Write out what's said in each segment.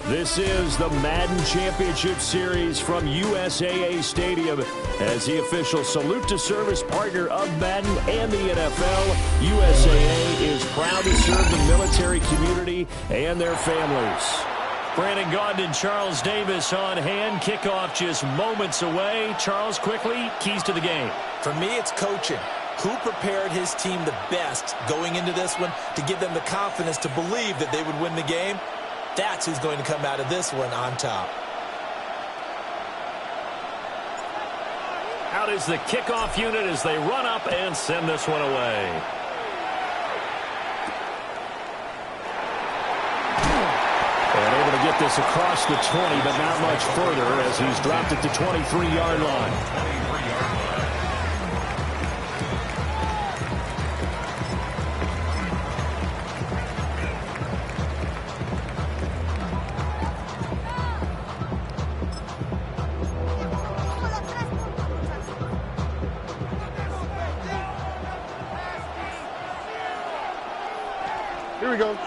This is the Madden Championship Series from USAA Stadium. As the official salute to service partner of Madden and the NFL, USAA is proud to serve the military community and their families. Brandon Gaudin and Charles Davis on hand. Kickoff just moments away. Charles, quickly, keys to the game. For me, it's coaching. Who prepared his team the best going into this one to give them the confidence to believe that they would win the game? That's who's going to come out of this one on top. Out is the kickoff unit as they run up and send this one away. And able to get this across the 20, but not much further as he's dropped at the 23-yard line. Here we go.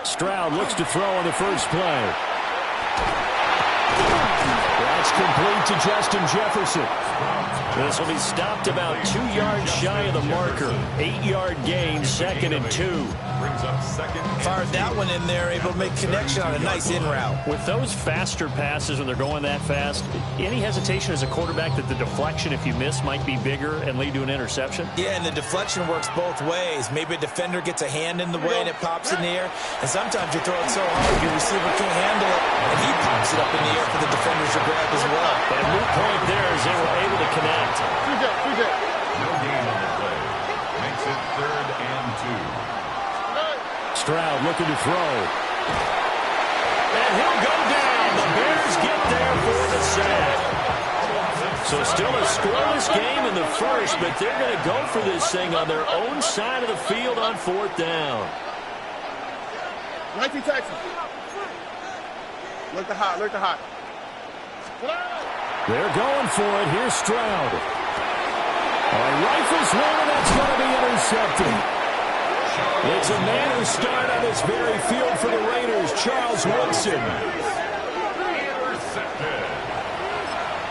Stroud looks to throw on the first play. That's complete to Justin Jefferson. This will be stopped about 2 yards shy of the marker. 8-yard gain, 2nd and 2. Fired that one in there, able to make connection on a nice in route. With those faster passes when they're going that fast, any hesitation as a quarterback that the deflection, if you miss, might be bigger and lead to an interception? Yeah, and the deflection works both ways. Maybe a defender gets a hand in the way and it pops in the air. And sometimes you throw it so hard your receiver can't handle it, and he pops it up in the air for the defenders to grab as well. But a moot point there as they were able to connect. No gain on the play. Makes it 3rd and 2. Stroud looking to throw. And he'll go down. The Bears get there for the sack. So still a scoreless game in the first, but they're going to go for this thing on their own side of the field on 4th down. Right to Texas. Look the hot. They're going for it. Here's Stroud. Rifles one, and that's going to be intercepted. It's a manner start on this very field for the Raiders. Charles Woodson. Intercepted.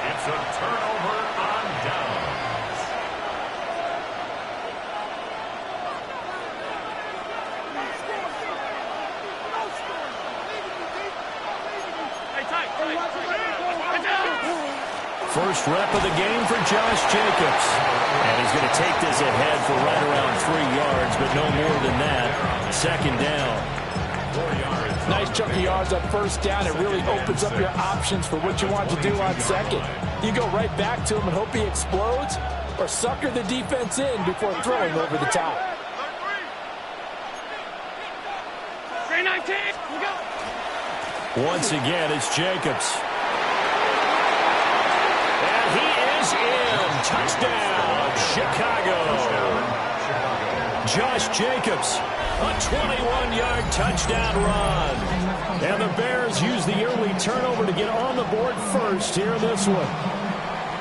It's a turnover on downs. First rep of the game for Josh Jacobs. And he's going to take this ahead for right around 3 yards, but no more than that. 2nd down. 4 yards. Nice chunk of yards on 1st down. It really opens up your options for what you want to do on 2nd. You go right back to him and hope he explodes, or sucker the defense in before throwing over the top. 319. Once again, it's Jacobs. And he is in. Touchdown, Chicago. Josh Jacobs, a 21-yard touchdown run. And the Bears use the early turnover to get on the board first here in this one.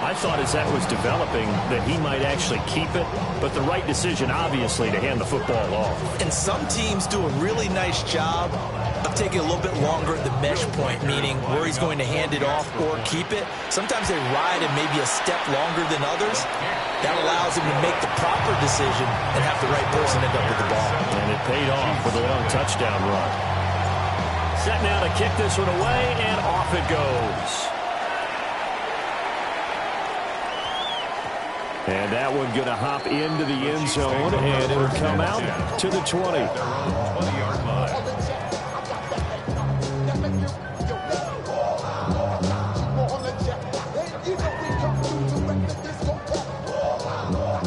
I thought as that was developing that he might actually keep it, but the right decision, obviously, to hand the football off. And some teams do a really nice job of taking a little bit longer at the mesh point, meaning where he's going to hand it off or keep it. Sometimes they ride it maybe a step longer than others. That allows him to make the proper decision and have the right person end up with the ball. And it paid off with a long touchdown run. Set now to kick this one away, and off it goes. And that one going to hop into the end zone, and it'll come out to the 20. Their own 20-yard line.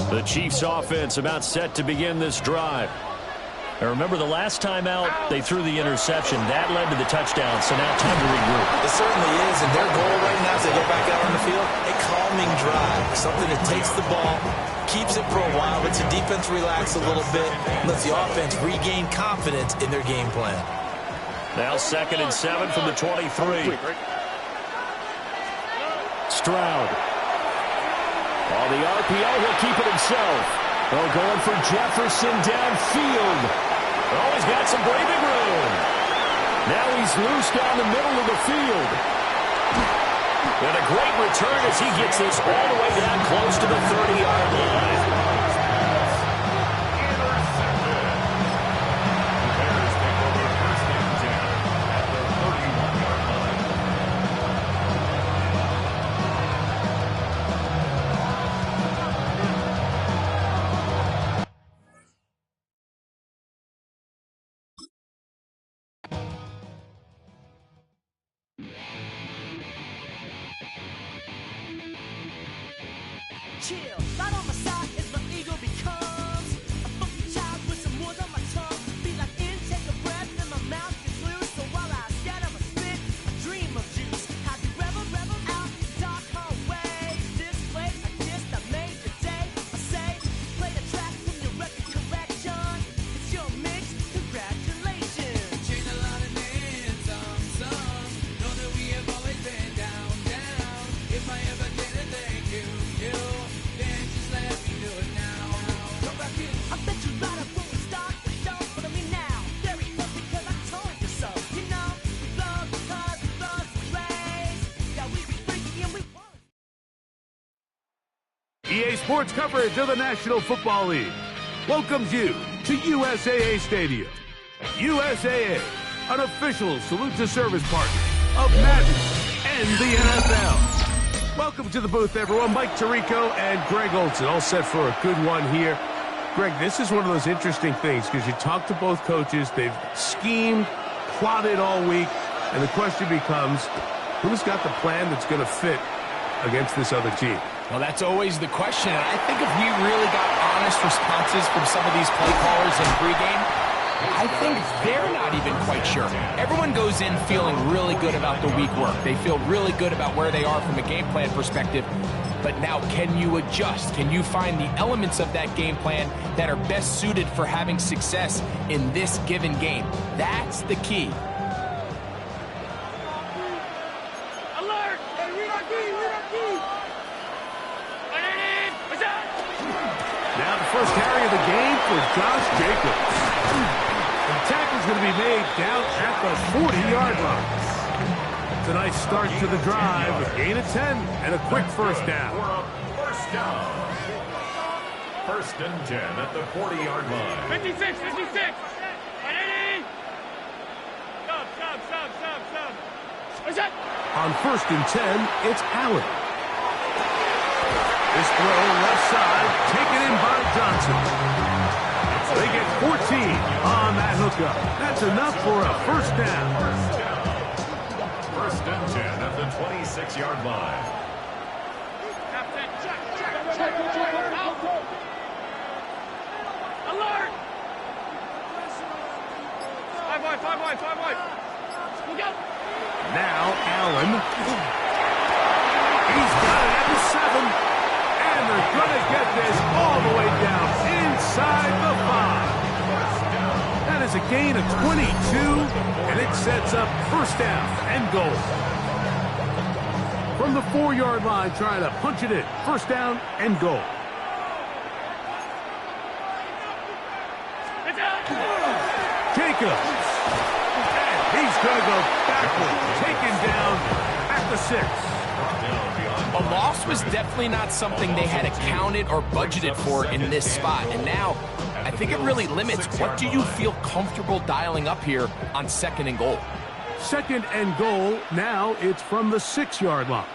The Chiefs offense about set to begin this drive. And remember, the last time out, they threw the interception. That led to the touchdown, so now time to regroup. It certainly is, and their goal right now as they go back out on the field, a calming drive, something that takes the ball, keeps it for a while, lets the defense relax a little bit, lets the offense regain confidence in their game plan. Now 2nd and 7 from the 23. Stroud. On the RPO, he'll keep it himself. Oh, going for Jefferson downfield. Oh, he's got some breathing room. Now he's loose down the middle of the field. And a great return as he gets this all the way down close to the 30-yard line. Chill, right on my side as my ego becomes a funky child with some words on my tongue. Feel like in, take a breath, and my mouth gets loose. So while I scatter my spit, I dream of juice. How you rebel out the dark hallway. This place I kissed, I made your day. I say, play the track from your record collection. It's your mix, congratulations. Changed a lot of names, some. Know that we have always been down. If I ever didn't thank you. Then just let me do it now. Come back in. I bet you right up when we start the show. Follow me now. Very close because I told you so. You know, we blow because we blow some rays. Yeah, we be freaky and we want. EA Sports coverage of the National Football League welcomes you to USAA Stadium. USAA, an official salute-to-service partner of Madden and the NFL. Welcome to the booth, everyone. Mike Tirico and Greg Olson, all set for a good one here. Greg, this is one of those interesting things because you talk to both coaches. They've schemed, plotted all week, and the question becomes, who's got the plan that's going to fit against this other team? Well, that's always the question, and I think if we really got honest responses from some of these play callers in pregame, I think they're not even quite sure. Everyone goes in feeling really good about the week work. They feel really good about where they are from a game plan perspective. But now, can you adjust? Can you find the elements of that game plan that are best suited for having success in this given game? That's the key. Alert! Hey, read our key! Read our key! What's that? Now the first carry of the game for Josh Jacobs. The tackle's going to be made down at the 40-yard line. It's a nice start to the drive. A gain of 10 and a quick first down. First down. First and 10 at the 40-yard line. 56! 56! Stop! What's that? On first and 10, it's Allen. This throw left side, taken in by Johnson. They get 14 on that hookup. That's enough for a first down. First and 10 at the 26-yard line. Check. Alert! 5 wide. Look out! Now Allen. He's got it at the 7. And they're going to get this all the way down inside the 5. That is a gain of 22, and it sets up first down and goal. From the 4-yard line, trying to punch it in. First down and goal. Jacobs. And he's going to go backward. Taken down at the 6. A loss was definitely not something they had accounted or budgeted for in this spot. And now, I think it really limits what do you feel comfortable dialing up here on second and goal. Second and goal. Now it's from the 6-yard line.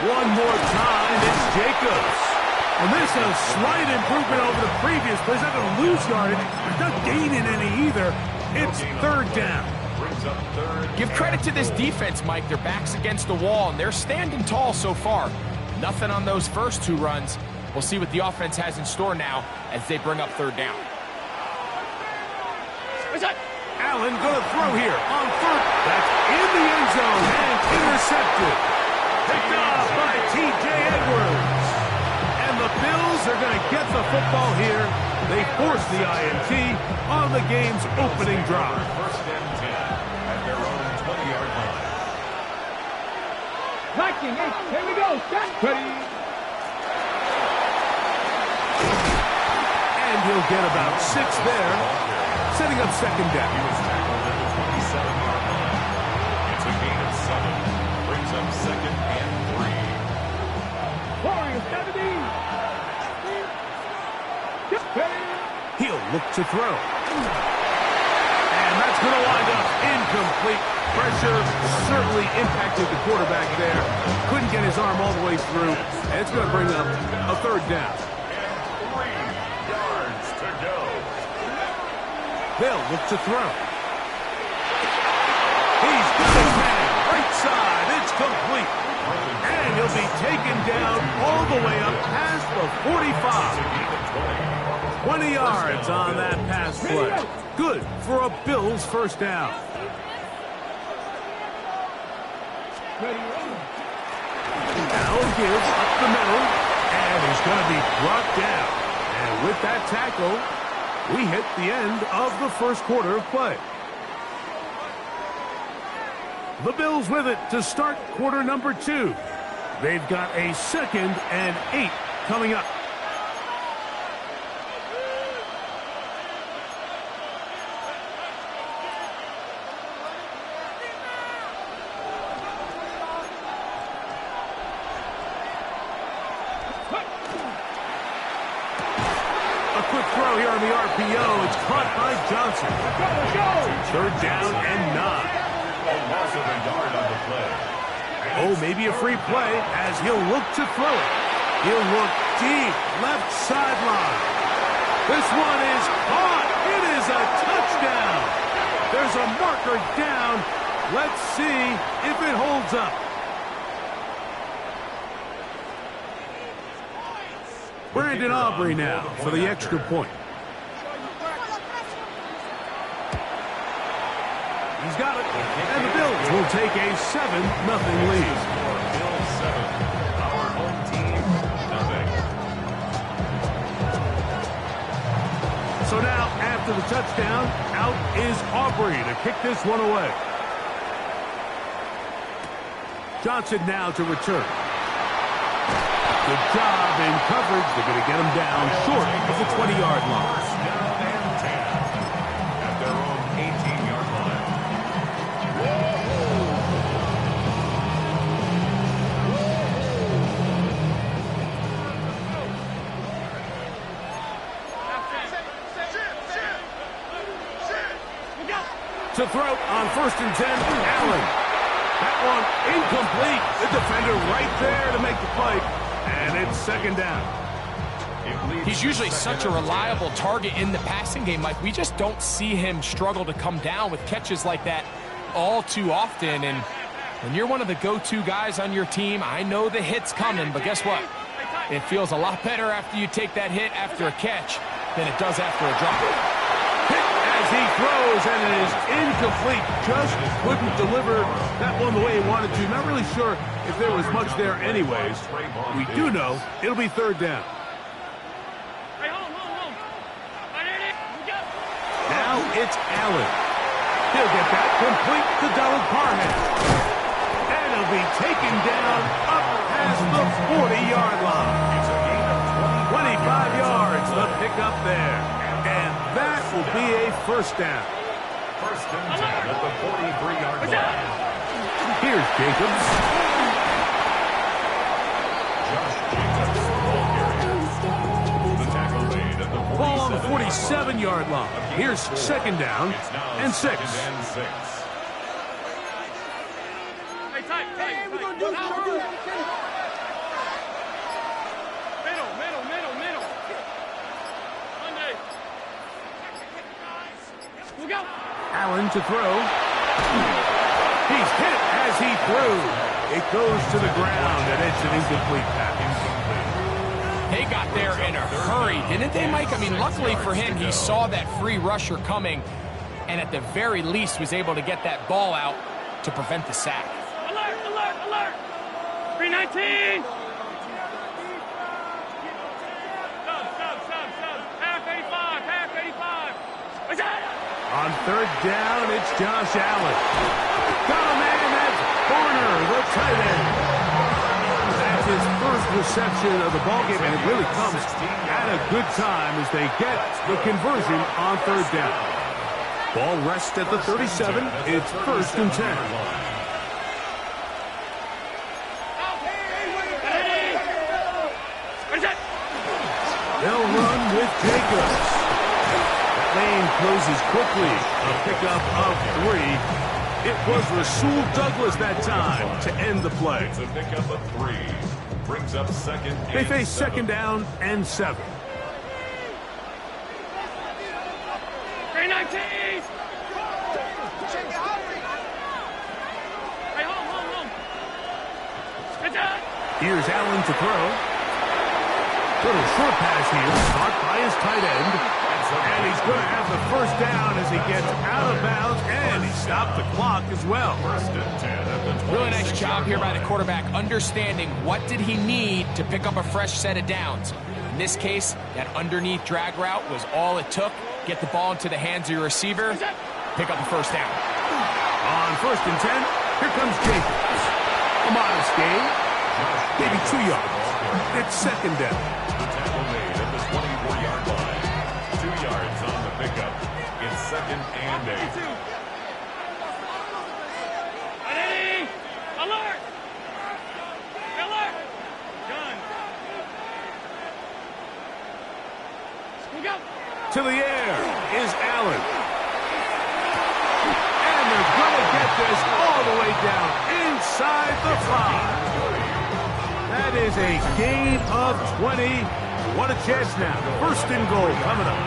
One more time. It's Jacobs. And this is a slight improvement over the previous play. He's not going to lose yardage. He's not gaining any either. It's third down. Give credit to this defense, Mike. Their back's against the wall, and they're standing tall so far. Nothing on those first 2 runs. We'll see what the offense has in store now as they bring up third down. Allen going to throw here on third. That's in the end zone and intercepted. Picked off by T.J. Edwards. And the Bills are going to get the football here. They force the INT on the game's opening drive. First and 10 at their own 20-yard line. Liking it. Here we go. Set. Ready. And And he'll get about 6 there, setting up second down. He was tackled at the 27-yard line. It's a gain of 7. Brings up second and 3. He'll look to throw. And that's going to wind up incomplete. Pressure certainly impacted the quarterback there. Couldn't get his arm all the way through. And it's going to bring up a third down. 3 yards to go. They'll look to throw. He's got his man. Right side. It's complete. And he'll be taken down all the way up past the 45. 20 yards on that pass play. Good for a Bills first down. Now gives up the middle, and he's going to be brought down. And with that tackle, we hit the end of the first quarter of play. The Bills with it to start quarter number 2. They've got a 2nd and 8 coming up. A quick throw here on the RPO. It's caught by Johnson. Third down and 9. A loss of a yard on the play. Oh, maybe a free play as he'll look to throw it. He'll look deep, left sideline. This one is caught. It is a touchdown. There's a marker down. Let's see if it holds up. Brandon Aubrey now for the extra point. He's got it. And the Bills will take a 7-0 lead. Bills 7. Our home team, nothing. So now, after the touchdown, out is Aubrey to kick this one away. Johnson now to return. Good job in coverage. They're going to get him down short of the 20-yard line. Down and 10 at their own 18-yard line. To throw on 1st and 10, Allen. That one incomplete. The defender right there to make the play. And it's 2nd down. He's usually such a reliable target in the passing game, Mike. We just don't see him struggle to come down with catches like that all too often. And when you're one of the go-to guys on your team, I know the hit's coming, but guess what? It feels a lot better after you take that hit after a catch than it does after a drop. Hit as he throws, and it is incomplete. Just couldn't deliver that one the way he wanted to. Not really sure if there was much there anyways. We do know it'll be 3rd down. Now it's Allen. He'll get that complete to Donald Parham. And he'll be taken down up past the 40-yard line. 25 yards, the pickup there. And that will be a first down. 1st and 10 at the 43-yard line. Here's Jacobs. Josh Jacobs, ball carrier. The tackle made at the 47. Ball on the 47-yard line. Here's 2nd down and 6. 2nd and 6. Hey, we're going to do it. Middle. Monday. We'll go. Allen to throw. He's hit as he threw. It goes to the ground, and it's an incomplete pass. They got there in a hurry, didn't they, Mike? I mean, luckily for him, he saw that free rusher coming, and at the very least was able to get that ball out to prevent the sack. Alert! 319! Sub. Half 85. On 3rd down, it's Josh Allen. Got a man, that's Garner, the tight end. That's his first reception of the ballgame, and it really comes at a good time as they get the conversion on third down. Ball rests at the 37. It's 1st and 10. They'll run with Jacobs. That lane closes quickly. A pickup of 3. It was Rasul Douglas that time to end the play. It's a pickup of 3. Brings up second. They face 2nd down and 7. Here's Allen to throw. Little short pass here, caught by his tight end. And he's going to have the 1st down as he gets out of bounds, and he stopped the clock as well. 1st and 10 at the Really nice job here by the quarterback, understanding what did he need to pick up a fresh set of downs. In this case, that underneath drag route was all it took. Get the ball into the hands of your receiver, pick up a 1st down. On 1st and 10, here comes Jacobs. A modest gain, maybe 2 yards. It's 2nd down. The tackle made at the 24-yard line. 2 yards on the pickup. It's 2nd and 8. Alert! Alert! Done. Go. To the air is Allen. And they're going to get this all the way down inside the 5. That is a gain of 20. What a chance now. 1st and goal coming up.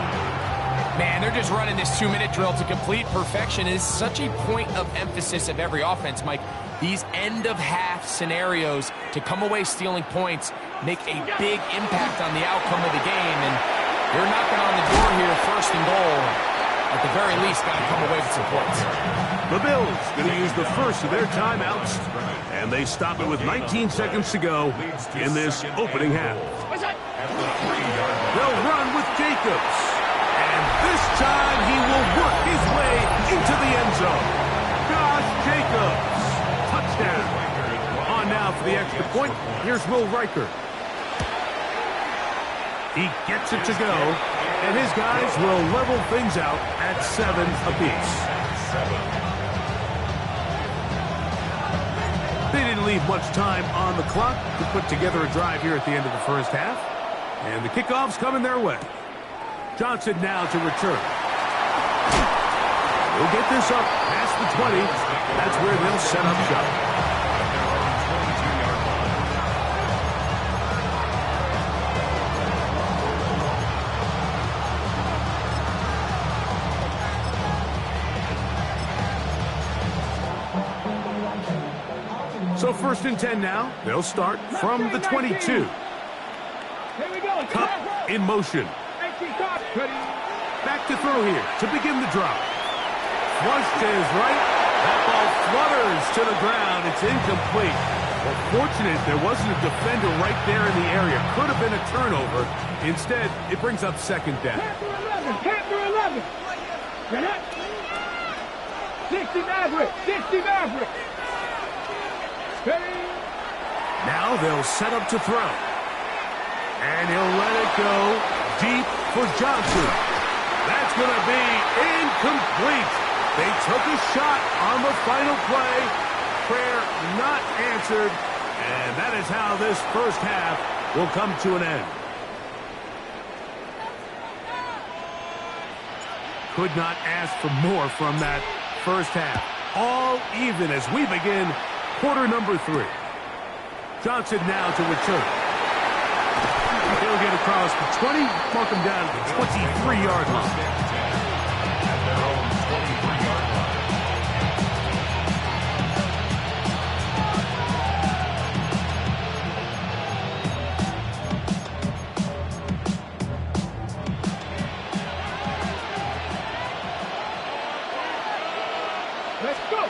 Man, they're just running this 2-minute drill to complete perfection. It is such a point of emphasis of every offense, Mike. These end-of-half scenarios to come away stealing points make a big impact on the outcome of the game. And they're knocking on the door here, 1st and goal. At the very least, got to come away with some points. The Bills going to use the first of their timeouts, and they stop it with 19 seconds to go in this opening half. They'll run with Jacobs, and this time he will work his way into the end zone. Josh Jacobs, touchdown. On now for the extra point, here's Will Riker. He gets it to go, and his guys will level things out at 7 apiece. They didn't leave much time on the clock to put together a drive here at the end of the 1st half. And the kickoff's coming their way. Johnson now to return. They'll get this up past the 20. That's where they'll set up shop. So 1st and 10 now. They'll start from the 22. Here we go. Cup in motion. Back to throw here to begin the drop. Flush to his right. That ball flutters to the ground. It's incomplete. Well, fortunate there wasn't a defender right there in the area. Could have been a turnover. Instead, it brings up 2nd down. Panther 11. Get up. 60 Maverick. 60 Maverick. Now they'll set up to throw. And he'll let it go deep for Johnson. That's going to be incomplete. They took a shot on the final play. Prayer not answered. And that is how this 1st half will come to an end. Could not ask for more from that 1st half. All even as we begin quarter number 3. Johnson now to return. He'll get across the 20, mark him down at the 23-yard line. At their own 23-yard line. Let's go.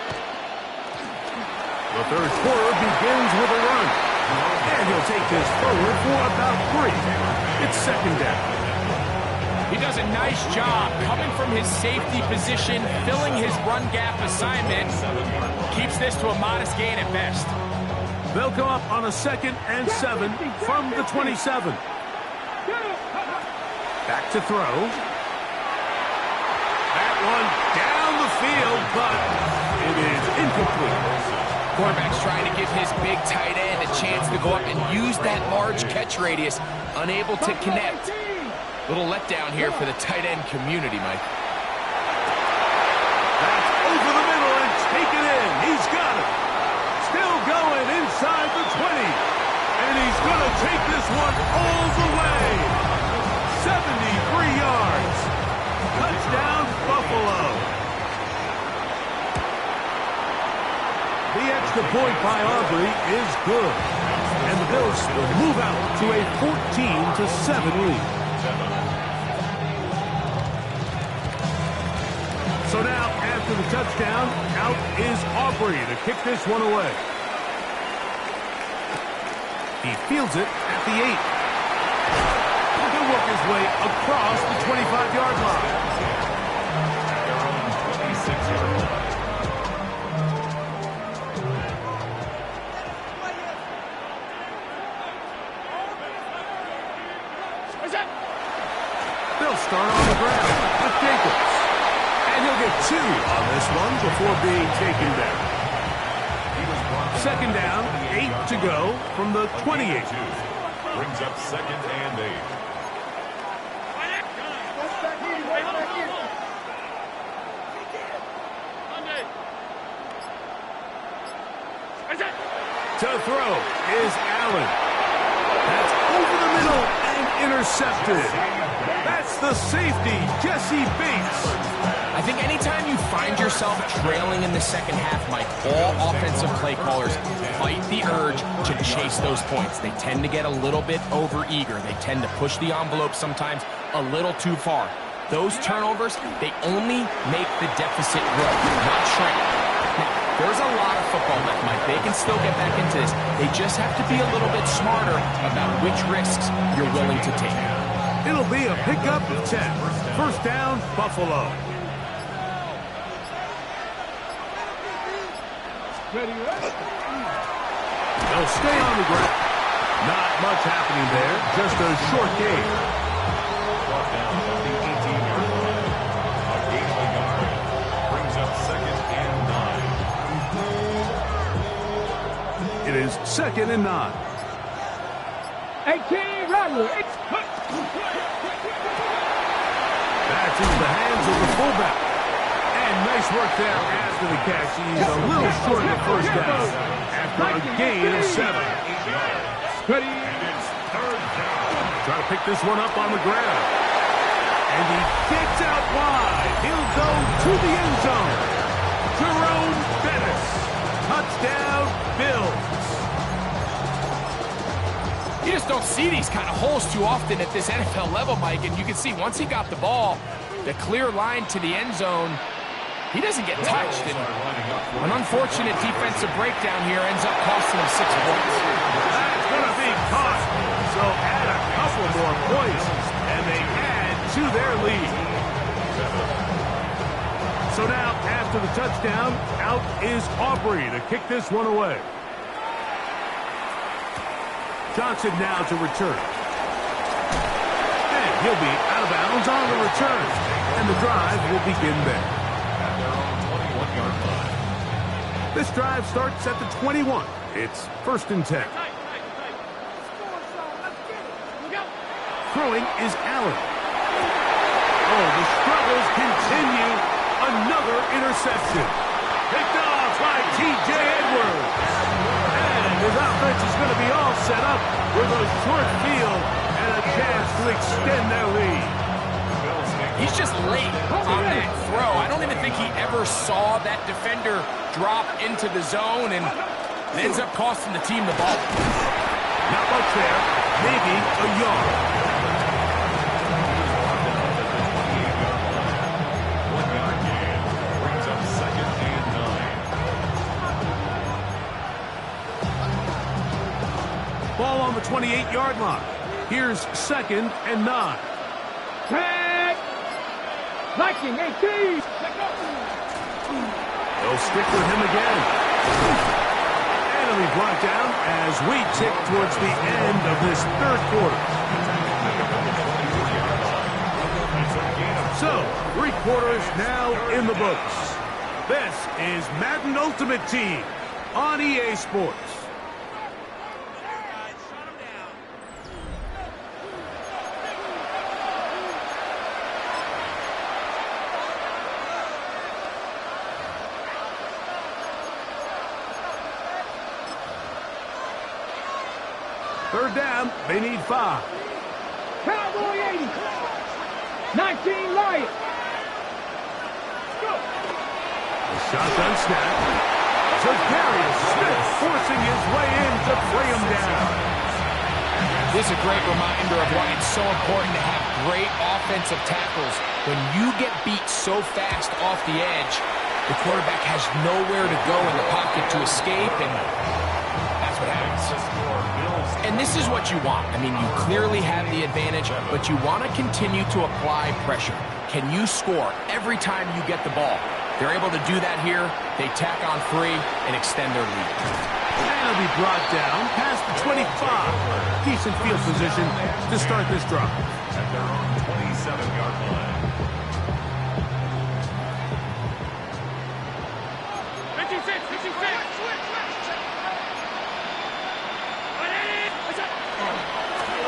The 3rd quarter begins with a run. And he'll take this forward for about 3. It's 2nd down. He does a nice job coming from his safety position, filling his run gap assignment. Keeps this to a modest gain at best. They'll come up on a 2nd and 7 from the 27. Back to throw. That one down the field, but it is incomplete. Quarterback's trying to give his big tight end a chance to go up and use that large catch radius. Unable to connect. Little letdown here for the tight end community, Mike. That's over the middle and taken in. He's got it. Still going inside the 20. And he's going to take this one all the way. 73 yards. Touchdown, Buffalo. The extra point by Aubrey is good. And the Bills will move out to a 14-7 lead. So now, after the touchdown, out is Aubrey to kick this one away. He fields it at the 8. He'll work his way across the 25-yard line. Their own 26-yard line. They'll start on the ground with Jacobs. And he'll get 2 on this one before being taken down. Second down, 8 to go from the 28. Brings up 2nd and 8. To throw is Allen. That's over the middle and intercepted. That's the safety, Jesse Bates. I think anytime you find yourself trailing in the second half, Mike, all offensive play callers fight the urge to chase those points. They tend to get a little bit overeager. They tend to push the envelope sometimes a little too far. Those turnovers, they only make the deficit grow, not shrink. Now, there's a lot of football left, Mike. They can still get back into this. They just have to be a little bit smarter about which risks you're willing to take. It'll be a pickup of 10. First down, Buffalo. They'll stay on the ground. Not much happening there. Just a short gain. Brought down at the 18-yard line. A gain of a yard. Brings up 2nd and 9. It is 2nd and 9. 18, Rattler. That's into the hands of the fullback. And nice work there after the catch. He's a little short of the first down after a gain of 7. Ready. And it's 3rd down. Try to pick this one up on the ground. And he gets out wide. He'll go to the end zone. Jerome Bettis. Touchdown, Bills. You just don't see these kind of holes too often at this NFL level, Mike. And you can see once he got the ball, the clear line to the end zone, he doesn't get touched. And an unfortunate defensive breakdown here ends up costing him 6 points. That's going to be caught. So add a couple more points, and they add to their lead. So now, after the touchdown, out is Aubrey to kick this one away. Johnson now to return. And he'll be out of bounds on the return. And the drive will begin there. At their own 21-yard line. This drive starts at the 21. It's 1st and 10. Throwing is Allen. Oh, the struggles continue. Another interception. Picked off by T.J. Edwards. And his offense is going to be all set up with a short field and a chance to extend their lead. He's just late on that throw. I don't even think he ever saw that defender drop into the zone, and it ends up costing the team the ball. Not much there. Maybe a yard. Ball on the 28-yard line. Here's 2nd and 9. Tag. Viking 18. They'll stick with him again. And he'll be brought down as we tick towards the end of this 3rd quarter. 3 quarters now in the books. This is Madden Ultimate Team on EA Sports. Third down, they need 5. Cowboy 80. 19 Lions. The shotgun snap. Darius Smith forcing his way in to play him down. This is a great reminder of why it's so important to have great offensive tackles. When you get beat so fast off the edge, the quarterback has nowhere to go in the pocket to escape, and that's what happens. And this is what you want. I mean, you clearly have the advantage, but you want to continue to apply pressure. Can you score every time you get the ball? They're able to do that here. They tack on 3 and extend their lead. And he'll be brought down past the 25. Decent field position to start this drive. At their own 27-yard line. 56.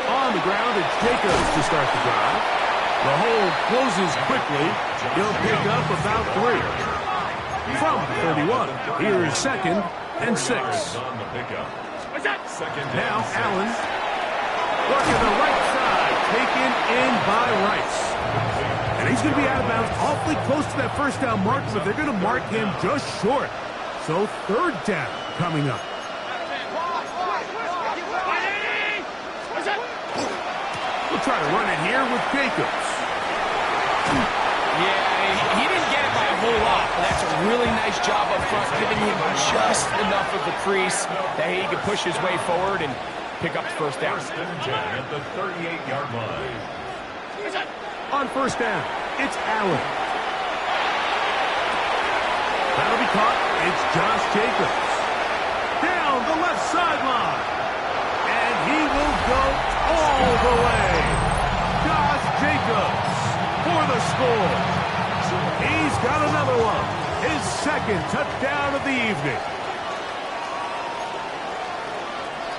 On the ground, it's Jacobs to start the drive. The hole closes quickly. He'll pick up about 3. From the 31, here's 2nd and 6. On the pickup. Now Allen working the right side, taken in by Rice. And he's going to be out of bounds awfully close to that first down mark, but they're going to mark him just short. So 3rd down coming up. We'll try to run it here with Jacobs. Yeah, he didn't get it by a whole lot, but that's a really nice job up front, giving him just enough of the crease that he can push his way forward and pick up the first down. First and 10 at the 38-yard line. On first down, it's Allen. That'll be caught. It's Josh Jacobs. Down the left sideline. And he will go all the way. Josh Jacobs for the score. He's got another one. His 2nd touchdown of the evening.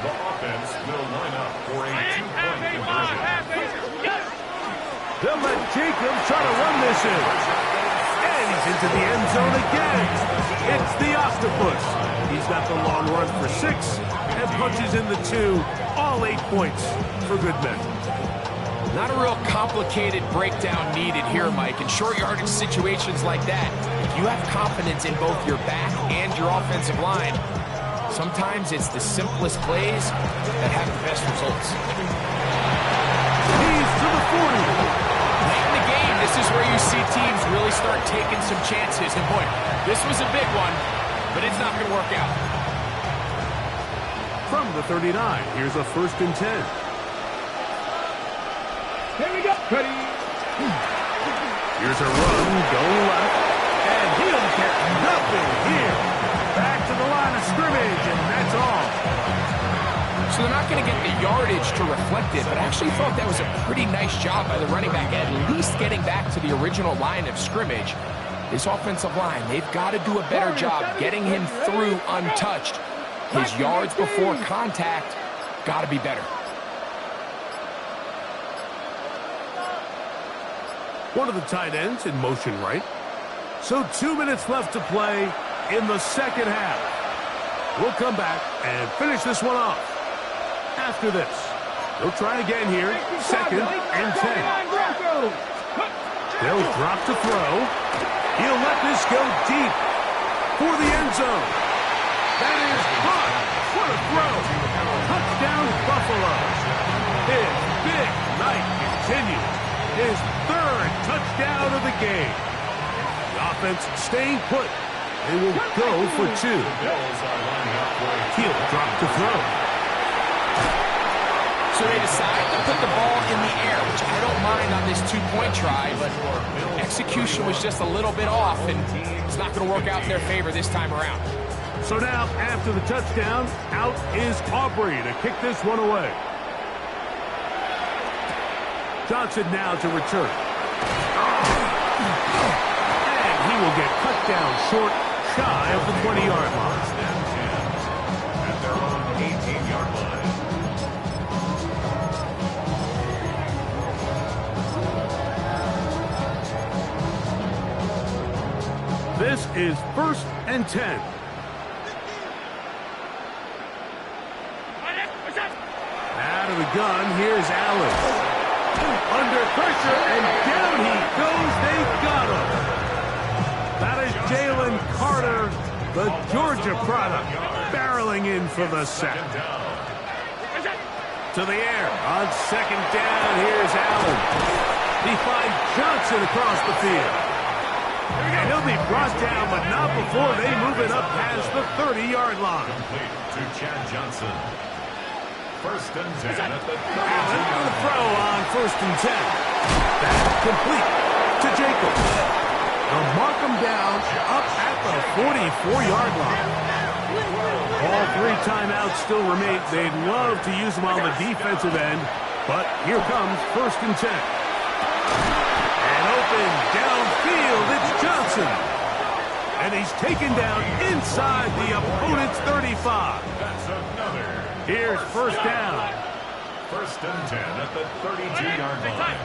The offense will line up for a 2-point conversion. They'll let Jacobs try to run this in. And he's into the end zone again. It's the octopus. He's got the long run for 6 and punches in the 2. All 8 points for good men. Not a real complicated breakdown needed here, Mike. In short yardage situations like that, if you have confidence in both your back and your offensive line, sometimes it's the simplest plays that have the best results. He's to the 40. Late in the game, this is where you see teams really start taking some chances. And boy, this was a big one, but it's not going to work out. From the 39, here's a 1st and 10. Here we go. Ready. Here's a run, going left, and he'll get nothing here. Back to the line of scrimmage, and that's all. So they're not going to get the yardage to reflect it, but I actually thought that was a pretty nice job by the running back, at least getting back to the original line of scrimmage. This offensive line, they've got to do a better job getting him through untouched. His yards before contact got to be better. One of the tight ends in motion right. So 2 minutes left to play in the 2nd half. We'll come back and finish this one off. After this, they'll try again here. 2nd and 10. They'll drop to throw. He'll let this go deep for the end zone. That is caught. What a throw. Touchdown Buffalo. His big night continues. His 3rd touchdown of the game. The offense staying put. They will go for 2. He'll drop to throw. So they decide to put the ball in the air, which I don't mind on this 2-point try, but execution was just a little bit off, and it's not going to work out in their favor this time around. So now, after the touchdown, out is Aubrey to kick this one away. Johnson now to return. will get cut down short, shy of the 20-yard line. At their own 18-yard line. This is 1st and 10. Out of the gun, here's Allen. Under pressure, and down he goes. They got him. That is Jalen Carter, the Georgia product, barreling in for the sack. To the air on 2nd down. Here's Allen. He finds Johnson across the field. And he'll be brought down, but not before they move it up past the 30-yard line. Complete to Chad Johnson. 1st and 10 at the 32. Allen for the throw on 1st and 10. That's complete to Jacobs. They'll mark him down up at the 44-yard line. All 3 timeouts still remain. They'd love to use them on the defensive end, but here comes 1st and 10. And open downfield, it's Johnson. And he's taken down inside the opponent's 35. That's another. Here's 1st down. 1st and 10 at the 32-yard line.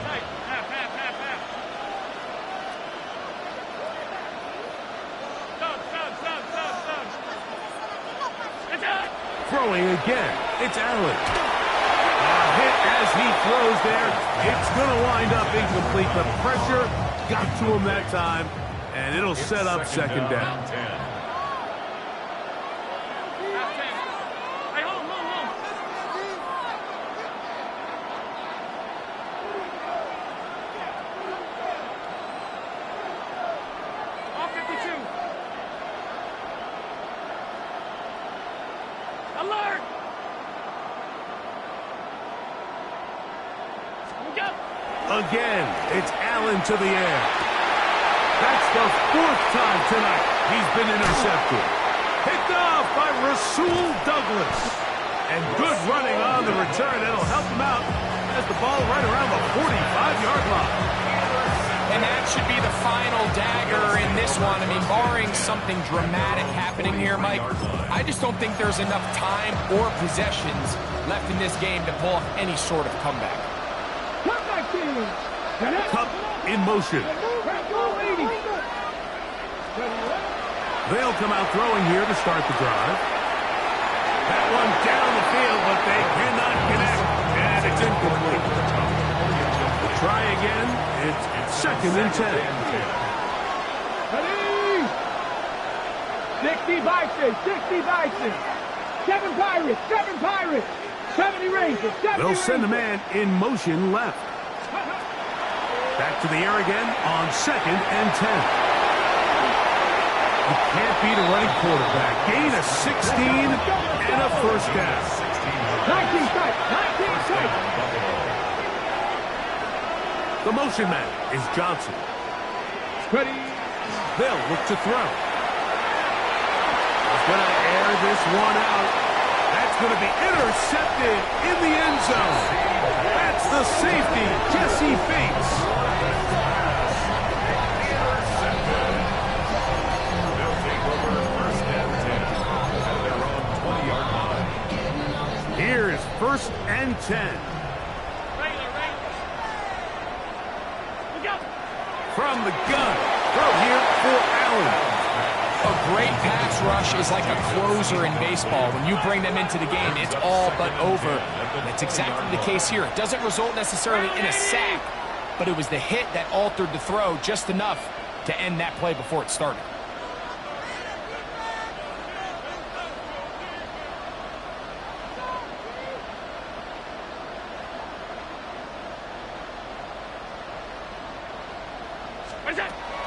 Throwing again, it's Allen. A hit as he throws there. It's going to wind up incomplete. The pressure got to him that time, and it'll set up 2nd down. 10. Alert! Again, it's Allen to the air. That's the 4th time tonight he's been intercepted. Picked off by Rasul Douglas. And good running on the return. That'll help him out as the ball right around the 45-yard line. And that should be the final dagger in this one. I mean, barring something dramatic happening here, Mike, I just don't think there's enough time or possessions left in this game to pull off any sort of comeback. Cup in motion. They'll come out throwing here to start the drive. That one down the field, but they cannot connect. And it's incomplete. Try again. It's 2nd and 10. 60 Bison, 60 Bison. 7 Pirates, 7 Pirates. 70 Rangers, 70 They'll send the Rangers. man in motion left. Back to the air again on 2nd and 10. You can't beat a running quarterback. Gain of 16 and a 1st down. 19 sight, 19 sight. The motion man is Johnson. Ready. They'll look to throw. He's going to air this one out. That's going to be intercepted in the end zone. That's the safety, Jesse Bates. They'll take over 1st and 10 at their own 20-yard line. Here is 1st and 10. From the gun. Throw here for Allen. A great pass rush is like a closer in baseball. When you bring them into the game, it's all but over. And it's exactly the case here. It doesn't result necessarily in a sack, but it was the hit that altered the throw just enough to end that play before it started.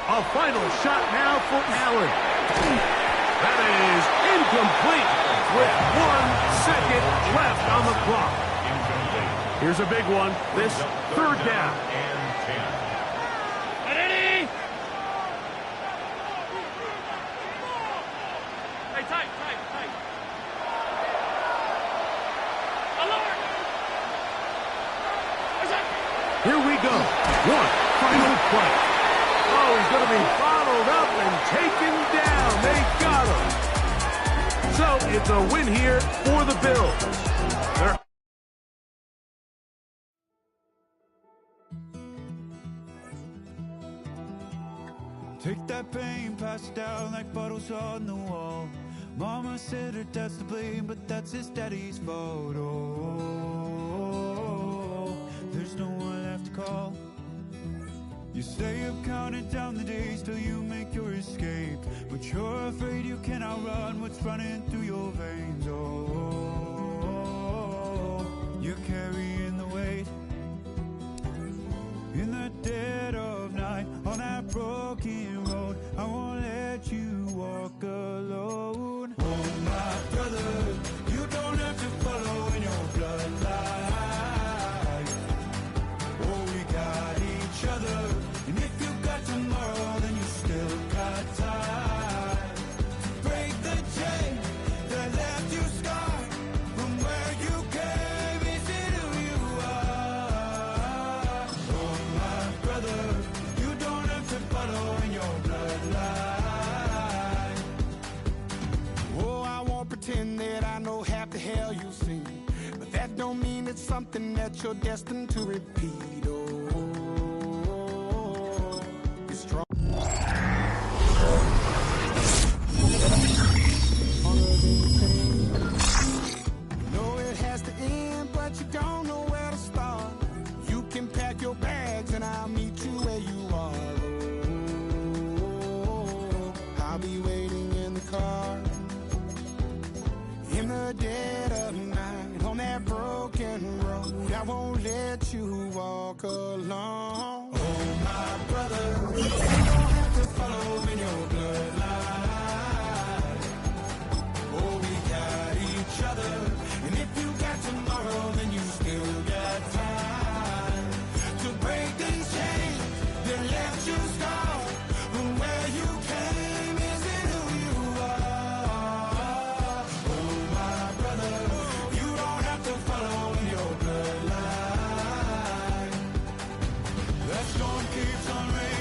A final shot now for Allen. That is incomplete with 1 second left on the clock. Here's a big one. This 3rd down. Ready. Hey, tight. Alert. Here we go. One final play. Oh, he's going to be bottled up, and It's a win here for the Bills. They're take that pain, pass it down like bottles on the wall. Mama said her dad's to blame, but that's his daddy's fault. Oh, there's no one left to call. You stay up counting down the days till you make your escape, but you're afraid you cannot run what's running through your veins. Oh, you're carrying the weight in the dead of night on that broken road. I won't let you walk alone. Oh, my brother, you don't have to follow in your bloodline. Oh, we got each other, and if you got tomorrow, then you still got time to break the chain that left you scarred from where you came. Is it who you are? Oh, my brother, you don't have to follow in your bloodline. Oh, I won't pretend that I know half the hell you've seen, but that don't mean it's something that you're destined to repeat. Oh, you're strong. Know it has to end, but you don't know where to start. You can pack your bags and I'll meet you where you are. Oh, I'll be waiting in the car in the dead of night on that broken road. I won't let you walk alone. Oh, my brother, you don't have to follow in your bloodline. Oh, we got each other, and if you got tomorrow, then you still got time to break these chains that left you scarred from where you came. Is it who you are? Oh, my brother, you don't have to follow in your bloodline. That storm keeps on raging.